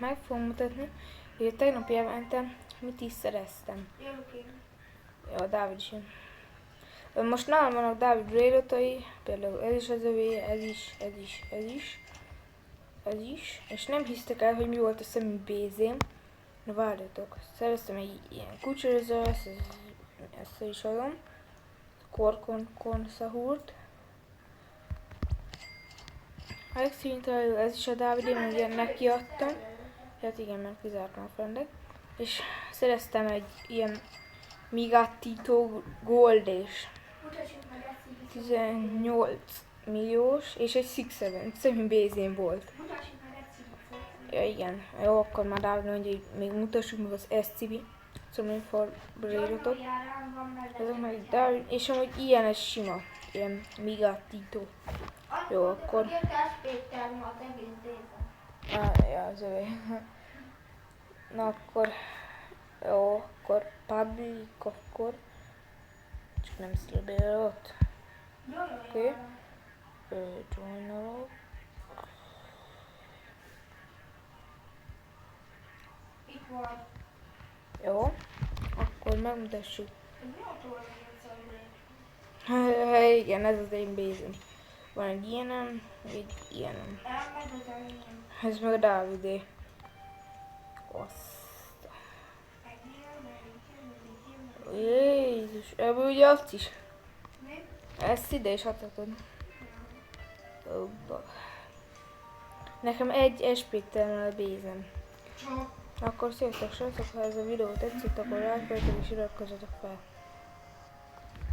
meg fogom mutatni, hogy tegnap jelentem, mit is szereztem. Ja, Dávid is jön. Most nálam vannak Dávid railotai, például ez is az övé, ez is, és nem hisztek el, hogy mi volt a szemű bézém. Na várjatok, szereztem egy ilyen kucsőző, ezt is adom, Korkon Sahurt. Extreme, ez is a Dávidé, mert ugye neki adtam. Hát igen, mert kizártam a friendet. És szereztem egy ilyen Migatito Gold és 18 milliós, és egy 6-7 szemű bézén volt. Ja igen, jó, akkor már Dávid mondja, hogy még mutassuk meg az SCB, szóval forbraírotot. Ezek meg Dávid, és amúgy ilyen egy sima, ilyen Migatito. Jó, akkor... Ja, az övé. Na akkor... Jó, akkor public, akkor... Csak nem szlebél ott. Oké. Joinolok. Itt van. Jó, akkor megmutassuk. Igen, ez az én bézem. Van egy ilyenem, egy ilyenem. Ez meg a Dávidé. Azt. Jézus, ebből ugye azt is. Ezt ide is adhatod. Nekem egy SP-tel a bézem. Akkor sziasztok srácok, ha ez a videó tetszett, akkor lájkoljatok és iratkozzatok fel.